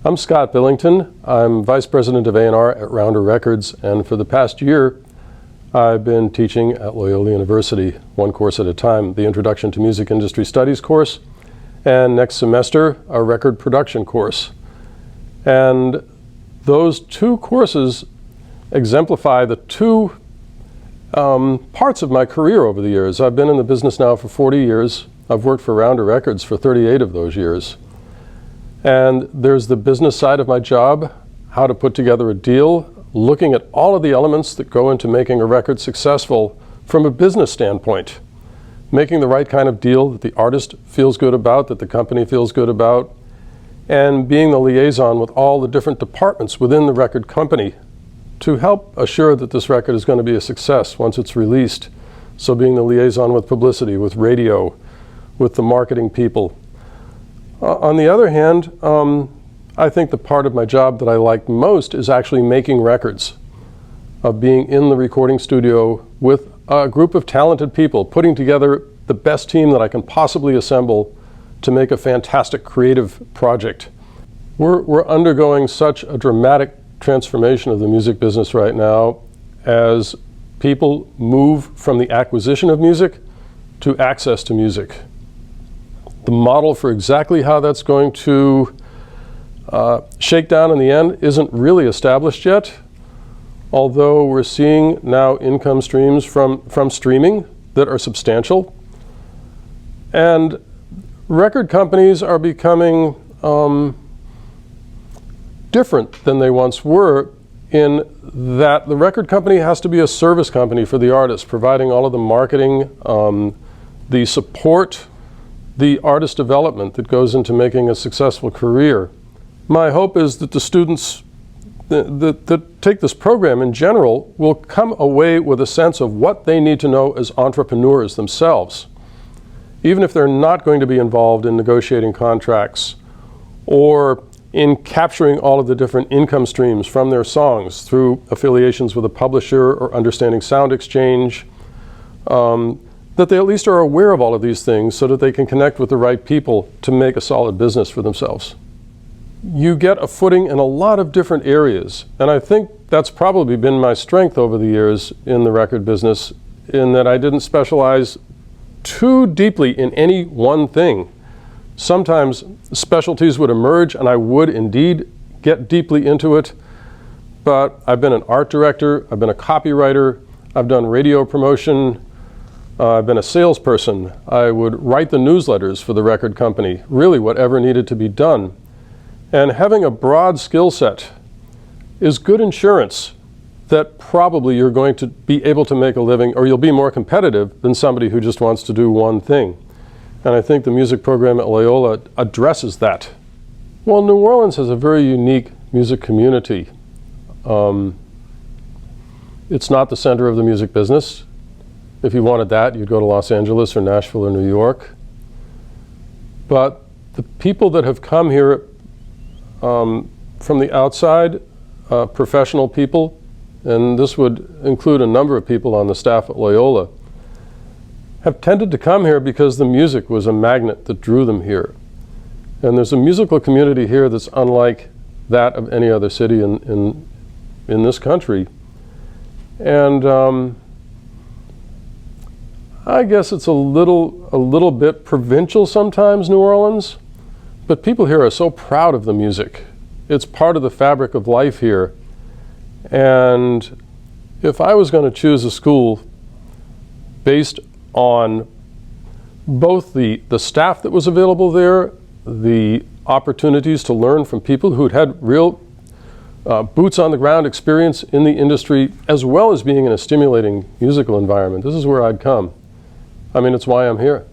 I'm Scott Billington. I'm Vice President of A&R at Rounder Records, and for the past year I've been teaching at Loyola University, one course at a time, the Introduction to Music Industry Studies course, and next semester a record production course. And those two courses exemplify the two parts of my career over the years. I've been in the business now for 40 years. I've worked for Rounder Records for 38 of those years. And there's the business side of my job, how to put together a deal, looking at all of the elements that go into making a record successful from a business standpoint. Making the right kind of deal that the artist feels good about, that the company feels good about, and being the liaison with all the different departments within the record company to help assure that this record is going to be a success once it's released. So being the liaison with publicity, with radio, with the marketing people. On the other hand, I think the part of my job that I like most is actually making records, of being in the recording studio with a group of talented people, putting together the best team that I can possibly assemble to make a fantastic creative project. We're undergoing such a dramatic transformation of the music business right now as people move from the acquisition of music to access to music. The model for exactly how that's going to shake down in the end isn't really established yet, although we're seeing now income streams from streaming that are substantial. And record companies are becoming different than they once were, in that the record company has to be a service company for the artist, providing all of the marketing, the support, the artist development that goes into making a successful career. My hope is that the students that take this program in general will come away with a sense of what they need to know as entrepreneurs themselves, even if they're not going to be involved in negotiating contracts or in capturing all of the different income streams from their songs through affiliations with a publisher or understanding sound exchange. That they at least are aware of all of these things so that they can connect with the right people to make a solid business for themselves. You get a footing in a lot of different areas, and I think that's probably been my strength over the years in the record business, in that I didn't specialize too deeply in any one thing. Sometimes specialties would emerge and I would indeed get deeply into it, but I've been an art director, I've been a copywriter, I've done radio promotion, I've been a salesperson. I would write the newsletters for the record company, really whatever needed to be done. And having a broad skill set is good insurance that probably you're going to be able to make a living, or you'll be more competitive than somebody who just wants to do one thing. And I think the music program at Loyola addresses that. Well, New Orleans has a very unique music community. It's not the center of the music business. If you wanted that, you'd go to Los Angeles or Nashville or New York. But the people that have come here from the outside, professional people, and this would include a number of people on the staff at Loyola, have tended to come here because the music was a magnet that drew them here. And there's a musical community here that's unlike that of any other city in this country. And I guess it's a little bit provincial sometimes, New Orleans, but people here are so proud of the music. It's part of the fabric of life here. And if I was going to choose a school based on both the staff that was available there, the opportunities to learn from people who'd had real boots on the ground experience in the industry, as well as being in a stimulating musical environment, this is where I'd come. I mean, it's why I'm here.